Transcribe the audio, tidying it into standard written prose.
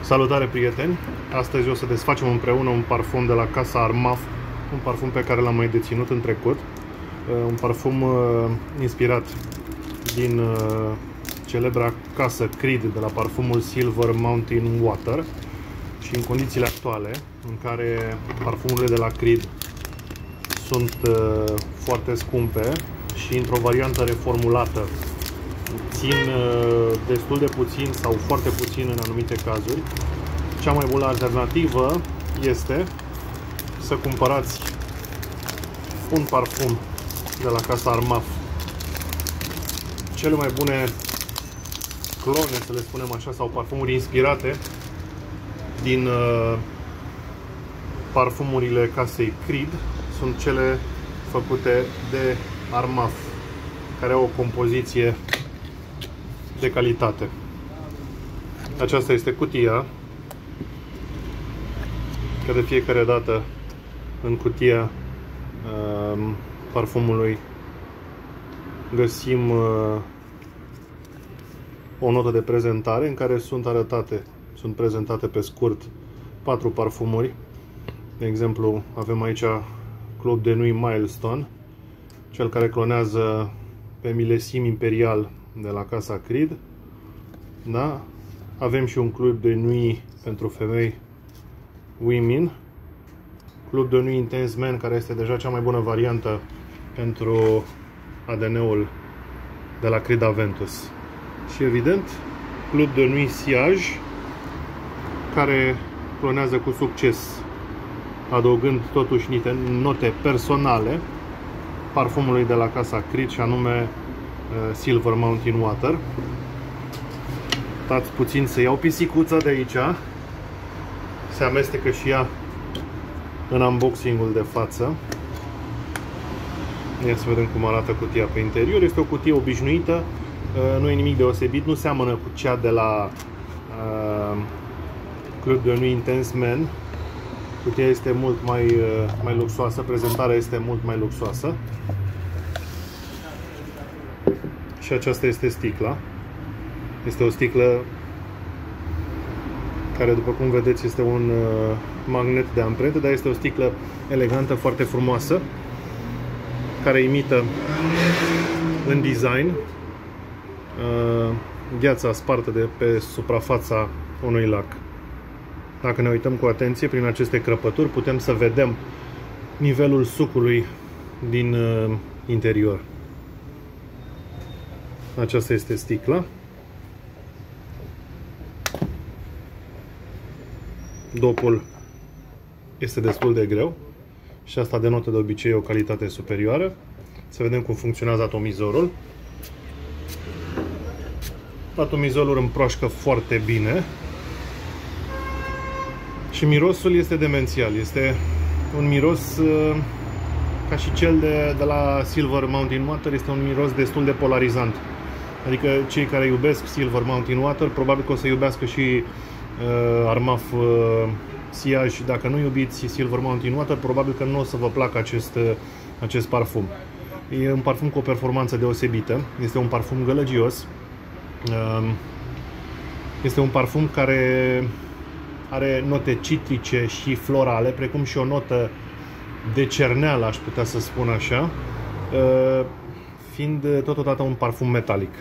Salutare, prieteni! Astăzi o să desfacem împreună un parfum de la casa Armaf, un parfum pe care l-am mai deținut în trecut, un parfum inspirat din celebra casă Creed de la parfumul Silver Mountain Water și în condițiile actuale în care parfumurile de la Creed sunt foarte scumpe și într-o variantă reformulată țin destul de puțin sau foarte puțin în anumite cazuri, cea mai bună alternativă este să cumpărați un parfum de la casa Armaf. Cele mai bune clone, să le spunem așa, sau parfumuri inspirate din parfumurile casei Creed sunt cele făcute de Armaf, care au o compoziție de calitate. Aceasta este cutia, că de fiecare dată în cutia parfumului găsim o notă de prezentare în care sunt prezentate pe scurt 4 parfumuri. De exemplu, avem aici Club de Nuit Milestone, cel care clonează pe milesim imperial de la casa Creed. Da? Avem și un Club de Nuit pentru femei, Women. Club de Nuit Intense Men, care este deja cea mai bună variantă pentru ADN-ul de la Creed Aventus. Și evident, Club de Nuit Siage, care clonează cu succes, adăugând totuși niște note personale parfumului de la casa Creed, și anume Silver Mountain Water. Stați puțin să iau pisicuța de aici. Se amestecă și ea în unboxing-ul de față. Ia să vedem cum arată cutia pe interior. Este o cutie obișnuită, nu e nimic deosebit, nu seamănă cu cea de la Club de Nuit Intense Men. Cutia este mult mai luxoasă, prezentarea este mult mai luxoasă. Și aceasta este sticla. Este o sticlă care, după cum vedeți, este un magnet de amprentă, dar este o sticlă elegantă, foarte frumoasă, care imită în design gheața spartă de pe suprafața unui lac. Dacă ne uităm cu atenție prin aceste crăpături, putem să vedem nivelul sucului din interior. Aceasta este sticla. Dopul este destul de greu și asta denotă de obicei o calitate superioară. Să vedem cum funcționează atomizorul. Atomizorul împroașcă foarte bine și mirosul este demențial. Este un miros ca și cel de la Silver Mountain Water, este un miros destul de polarizant. Adică cei care iubesc Silver Mountain Water probabil că o să iubească și Armaf Siage. Dacă nu iubiți Silver Mountain Water, probabil că nu o să vă placă acest parfum. E un parfum cu o performanță deosebită. Este un parfum gălăgios. Este un parfum care are note citrice și florale, precum și o notă de cerneală, aș putea să spun așa, fiind totodată un parfum metalic.